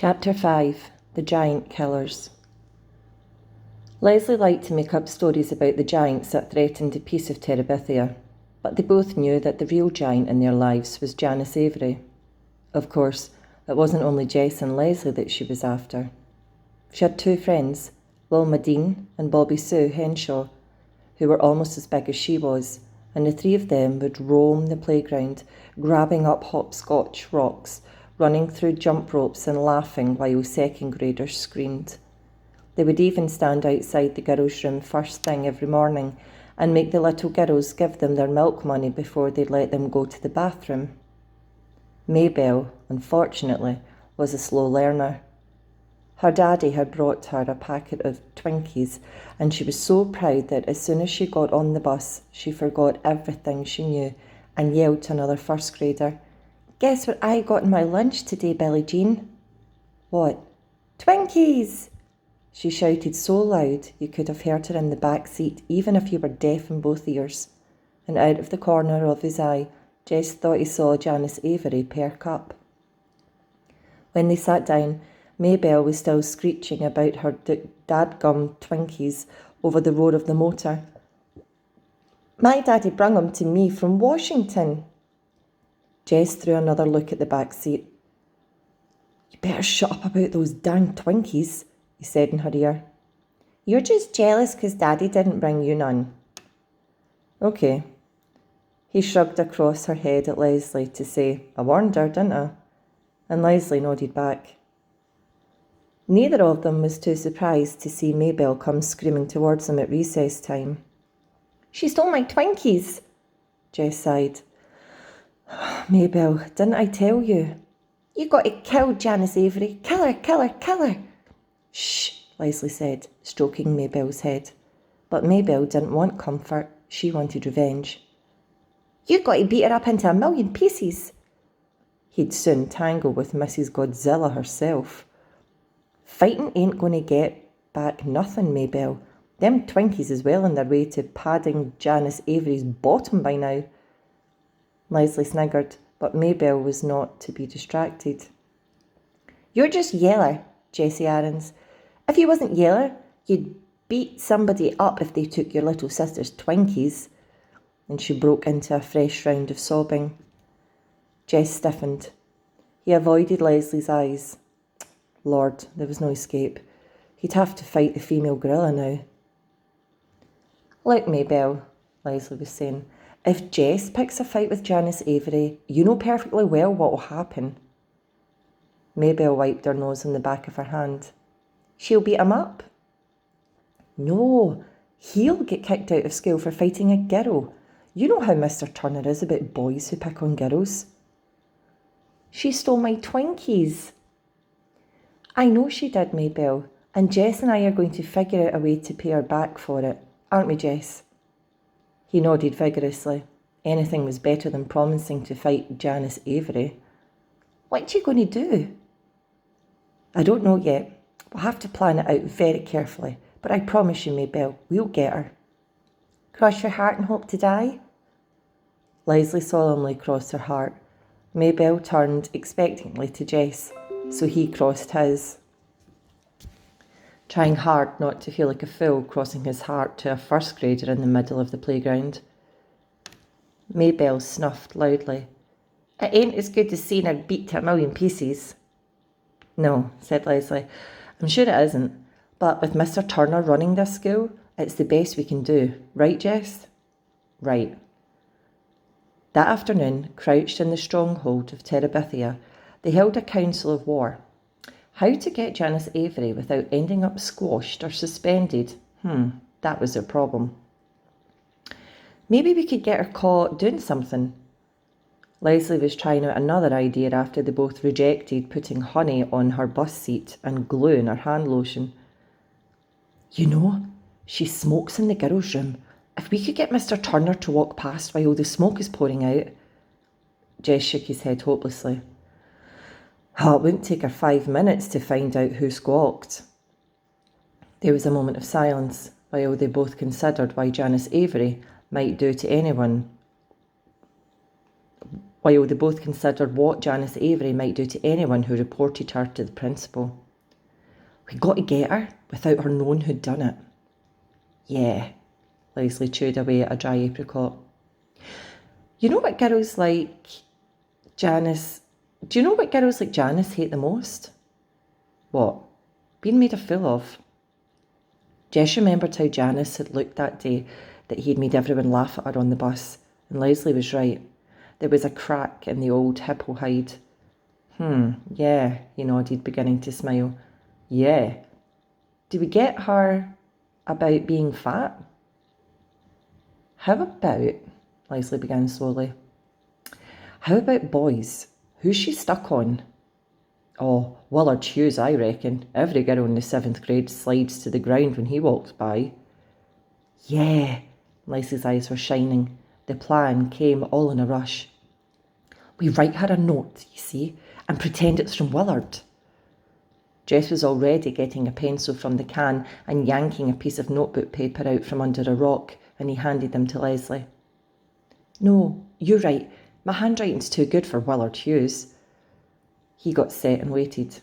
Chapter 5 The Giant Killers. Leslie liked to make up stories about the giants that threatened the peace of Terabithia, but they both knew that the real giant in their lives was Janice Avery. Of course, it wasn't only Jess and Leslie that she was after. She had two friends, Wilma Dean and Bobby Sue Henshaw, who were almost as big as she was, and the three of them would roam the playground, grabbing up hopscotch rocks, running through jump ropes and laughing while second graders screamed. They would even stand outside the girls' room first thing every morning and make the little girls give them their milk money before they'd let them go to the bathroom. Maybelle, unfortunately, was a slow learner. Her daddy had brought her a packet of Twinkies, and she was so proud that as soon as she got on the bus, she forgot everything she knew and yelled to another first grader, "Guess what I got in my lunch today, Billie Jean?" "What?" "Twinkies!" She shouted so loud you could have heard her in the back seat even if you were deaf in both ears. And out of the corner of his eye, Jess thought he saw Janice Avery perk up. When they sat down, Maybelle was still screeching about her dadgum Twinkies over the roar of the motor. "My daddy brung 'em to me from Washington." Jess threw another look at the back seat. "You better shut up about those dang Twinkies," he said in her ear. "You're just jealous 'cause Daddy didn't bring you none." "Okay." He shrugged across her head at Leslie to say, "I warned her, didn't I?" And Leslie nodded back. Neither of them was too surprised to see Maybelle come screaming towards them at recess time. "She stole my Twinkies," Jess sighed. "Maybelle, didn't I tell you?" "You got to kill Janice Avery. Kill her, kill her, kill her." "Shh," Leslie said, stroking Maybelle's head. But Maybelle didn't want comfort. She wanted revenge. "You got to beat her up into a million pieces." He'd soon tangle with Mrs. Godzilla herself. "Fighting ain't going to get back nothing, Maybelle. Them Twinkies is well on their way to padding Janice Avery's bottom by now." Leslie sniggered, but Maybelle was not to be distracted. "You're just yeller, Jessie Aarons. If you wasn't yeller, you'd beat somebody up if they took your little sister's Twinkies." And she broke into a fresh round of sobbing. Jess stiffened. He avoided Leslie's eyes. Lord, there was no escape. He'd have to fight the female gorilla now. "Look, Maybelle," Leslie was saying, "if Jess picks a fight with Janice Avery, you know perfectly well what will happen." Maybelle wiped her nose on the back of her hand. "She'll beat him up." "No, he'll get kicked out of school for fighting a girl. You know how Mr. Turner is about boys who pick on girls." "She stole my Twinkies." "I know she did, Maybelle, and Jess and I are going to figure out a way to pay her back for it. Aren't we, Jess?" He nodded vigorously. Anything was better than promising to fight Janice Avery. "What are you going to do?" "I don't know yet. We'll have to plan it out very carefully, but I promise you, Maybelle, we'll get her." "Cross your heart and hope to die?" Leslie solemnly crossed her heart. Maybelle turned expectantly to Jess, so he crossed his, trying hard not to feel like a fool crossing his heart to a first grader in the middle of the playground. Maybelle snuffed loudly. "It ain't as good as seeing her beat to a million pieces." "No," said Leslie, "I'm sure it isn't. But with Mr. Turner running this school, it's the best we can do. Right, Jess?" "Right." That afternoon, crouched in the stronghold of Terabithia, they held a council of war. How to get Janice Avery without ending up squashed or suspended? That was their problem. "Maybe we could get her caught doing something." Leslie was trying out another idea after they both rejected putting honey on her bus seat and glue in her hand lotion. "You know, she smokes in the girls' room. If we could get Mr. Turner to walk past while the smoke is pouring out." Jess shook his head hopelessly. "Oh, it wouldn't take her 5 minutes to find out who squawked." There was a moment of silence while they both considered why Janice Avery might do to anyone while they both considered what Janice Avery might do to anyone who reported her to the principal. "We got to get her without her knowing who'd done it." "Yeah," Leslie chewed away at a dry apricot. You know what girls like Janice... Do you know what girls like Janice hate the most? What? Being made a fool of. Jess remembered how Janice had looked that day that he had made everyone laugh at her on the bus, and Leslie was right. There was a crack in the old hippo hide. Yeah, he nodded, beginning to smile. Yeah. Do we get her about being fat? How about, Leslie began slowly, how about boys? Who's she stuck on? Oh, Willard Hughes, I reckon. Every girl in the 7th grade slides to the ground when he walks by. Yeah, Leslie's eyes were shining. The plan came all in a rush. We write her a note, you see, and pretend it's from Willard. Jess was already getting a pencil from the can and yanking a piece of notebook paper out from under a rock, and he handed them to Leslie. No, you're right. My handwriting's too good for Willard Hughes. He got set and waited.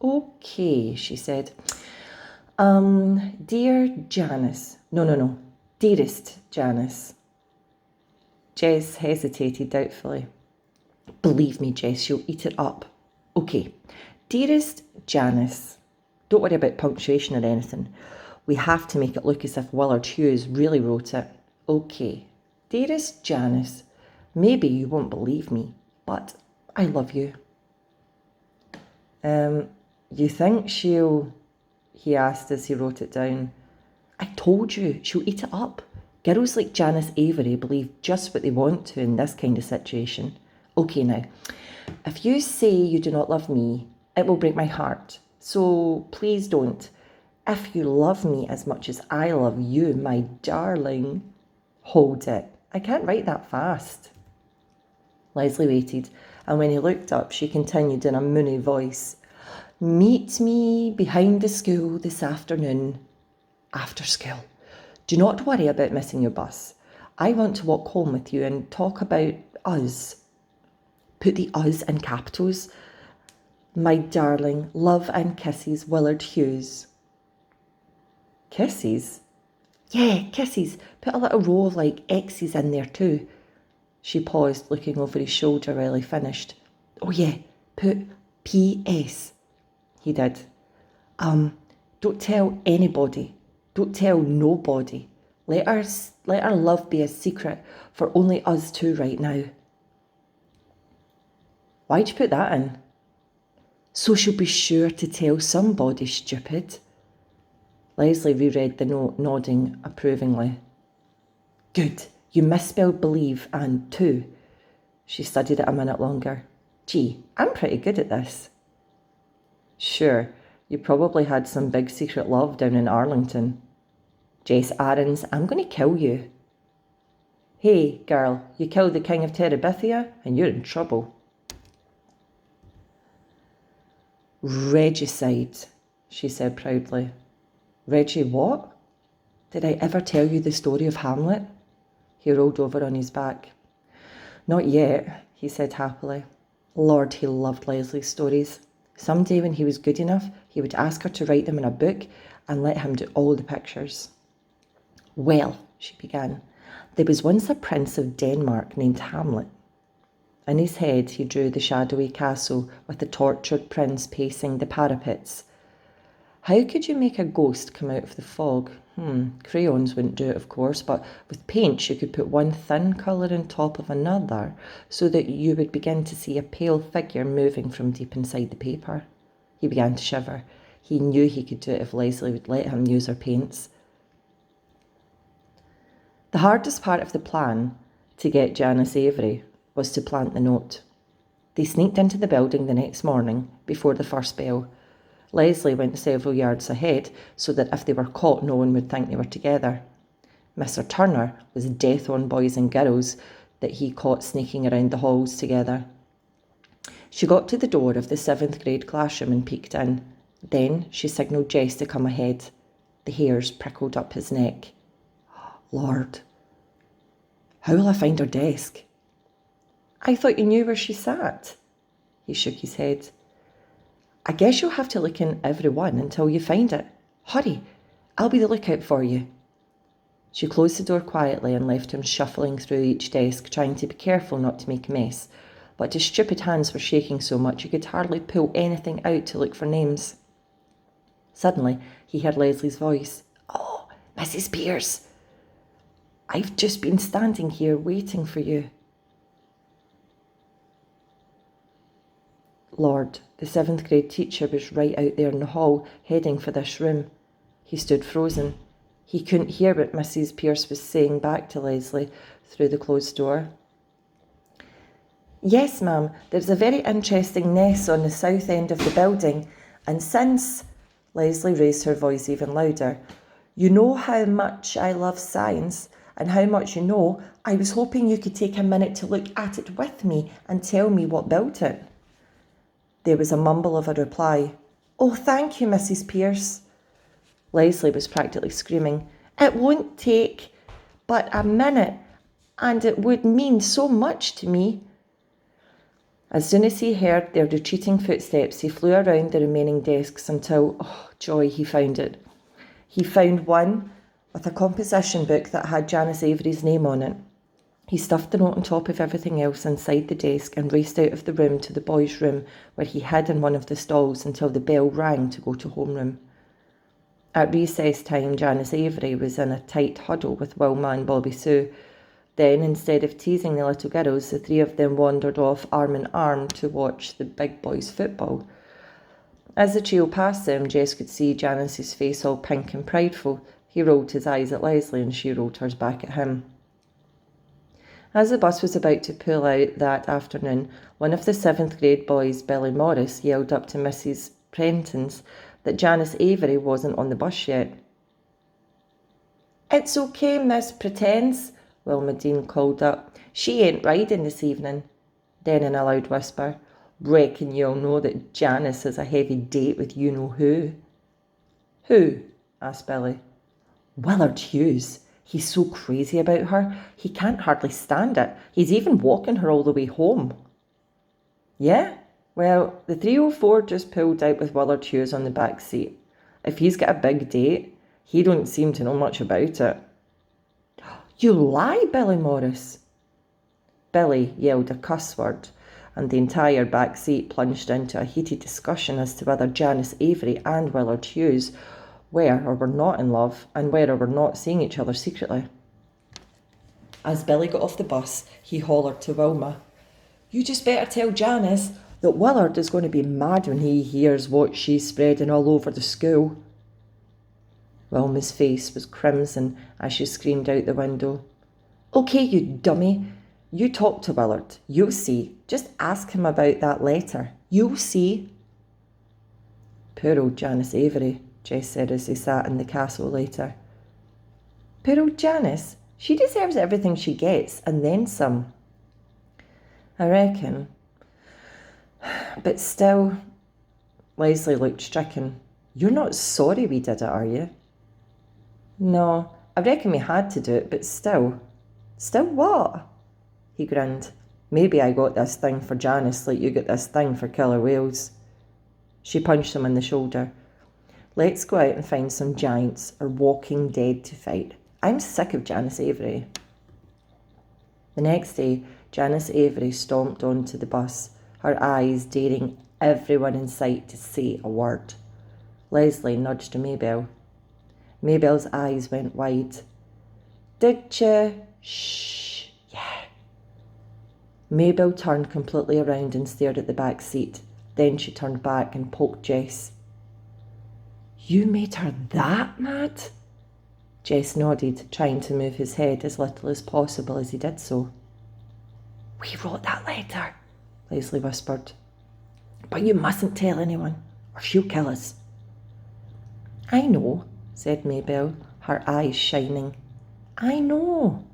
Okay, she said. Dear Janice. No. Dearest Janice. Jess hesitated doubtfully. Believe me, Jess, she'll eat it up. Okay. Dearest Janice. Don't worry about punctuation or anything. We have to make it look as if Willard Hughes really wrote it. Okay. Dearest Janice. Maybe you won't believe me, but I love you. You think she'll... He asked as he wrote it down. I told you, she'll eat it up. Girls like Janice Avery believe just what they want to in this kind of situation. Okay now, if you say you do not love me, it will break my heart. So please don't. If you love me as much as I love you, my darling. Hold it. I can't write that fast. Leslie waited, and when he looked up, she continued in a moony voice. Meet me behind the school this afternoon. After school. Do not worry about missing your bus. I want to walk home with you and talk about us. Put the us in capitals. My darling, love and kisses, Willard Hughes. Kisses? Yeah, kisses. Put a little row of X's in there too. She paused, looking over his shoulder while he finished. Oh yeah, put P.S. He did. Don't tell anybody. Don't tell nobody. Let our love be a secret for only us two right now. Why'd you put that in? So she'll be sure to tell somebody, stupid. Leslie reread the note, nodding approvingly. Good. You misspelled believe and to. She studied it a minute longer. Gee, I'm pretty good at this. Sure, you probably had some big secret love down in Arlington. Jess Aarons, I'm going to kill you. Hey, girl, you killed the king of Terabithia and you're in trouble. Regicide, she said proudly. Reggie what? Did I ever tell you the story of Hamlet? He rolled over on his back. Not yet, he said happily. Lord, he loved Leslie's stories. Someday when he was good enough, he would ask her to write them in a book and let him do all the pictures. Well, she began, there was once a prince of Denmark named Hamlet. In his head, he drew the shadowy castle with the tortured prince pacing the parapets. How could you make a ghost come out of the fog? Crayons wouldn't do it, of course, but with paint you could put one thin colour on top of another so that you would begin to see a pale figure moving from deep inside the paper. He began to shiver. He knew he could do it if Leslie would let him use her paints. The hardest part of the plan to get Janice Avery was to plant the note. They sneaked into the building the next morning before the first bell. Leslie went several yards ahead so that if they were caught, no one would think they were together. Mr. Turner was death on boys and girls that he caught sneaking around the halls together. She got to the door of the 7th grade classroom and peeked in. Then she signalled Jess to come ahead. The hairs prickled up his neck. Lord, how will I find her desk? I thought you knew where she sat. He shook his head. I guess you'll have to look in every one until you find it. Hurry, I'll be the lookout for you. She closed the door quietly and left him shuffling through each desk, trying to be careful not to make a mess. But his stupid hands were shaking so much he could hardly pull anything out to look for names. Suddenly, he heard Leslie's voice. Oh, Mrs. Pierce. I've just been standing here waiting for you. Lord, the 7th grade teacher was right out there in the hall, heading for this room. He stood frozen. He couldn't hear what Mrs. Pierce was saying back to Leslie through the closed door. Yes, ma'am, there's a very interesting nest on the south end of the building, and since, Leslie raised her voice even louder, you know how much I love science and how much you know, I was hoping you could take a minute to look at it with me and tell me what built it. There was a mumble of a reply. Oh, thank you, Mrs. Pierce. Leslie was practically screaming. It won't take but a minute, and it would mean so much to me. As soon as he heard their retreating footsteps, he flew around the remaining desks until, oh, joy, he found it. He found one with a composition book that had Janice Avery's name on it. He stuffed the note on top of everything else inside the desk and raced out of the room to the boys' room, where he hid in one of the stalls until the bell rang to go to homeroom. At recess time, Janice Avery was in a tight huddle with Wilma and Bobby Sue. Then, instead of teasing the little girls, the three of them wandered off arm in arm to watch the big boys' football. As the trio passed them, Jess could see Janice's face all pink and prideful. He rolled his eyes at Leslie and she rolled hers back at him. As the bus was about to pull out that afternoon, one of the 7th grade boys, Billy Morris, yelled up to Mrs. Prentons that Janice Avery wasn't on the bus yet. It's okay, Miss Pretends, Wilma Dean called up. She ain't riding this evening. Then in a loud whisper, reckon you'll know that Janice has a heavy date with you-know-who. Who? Asked Billy. Willard Hughes. He's so crazy about her, he can't hardly stand it. He's even walking her all the way home. Yeah? Well, the 304 just pulled out with Willard Hughes on the back seat. If he's got a big date, he don't seem to know much about it. You lie, Billy Morris. Billy yelled a cuss word, and the entire back seat plunged into a heated discussion as to whether Janice Avery and Willard Hughes were or were not in love, and were or were not seeing each other secretly. As Billy got off the bus, he hollered to Wilma, You just better tell Janice that Willard is going to be mad when he hears what she's spreading all over the school. Wilma's face was crimson as she screamed out the window. Okay, you dummy. You talk to Willard. You'll see. Just ask him about that letter. You'll see. Poor old Janice Avery, Jess said as they sat in the castle later. Poor old Janice. She deserves everything she gets, and then some. I reckon. But still, Leslie looked stricken. You're not sorry we did it, are you? No, I reckon we had to do it, but still. Still what? He grinned. Maybe I got this thing for Janice like you got this thing for killer whales. She punched him in the shoulder. Let's go out and find some giants or walking dead to fight. I'm sick of Janice Avery. The next day, Janice Avery stomped onto the bus, her eyes daring everyone in sight to say a word. Leslie nudged Maybelle. Maybelle's eyes went wide. Did you? Shh, yeah. Maybelle turned completely around and stared at the back seat. Then she turned back and poked Jess. You made her that mad? Jess nodded, trying to move his head as little as possible as he did so. We wrote that letter, Leslie whispered. But you mustn't tell anyone, or she'll kill us. I know, said Maybelle, her eyes shining. I know.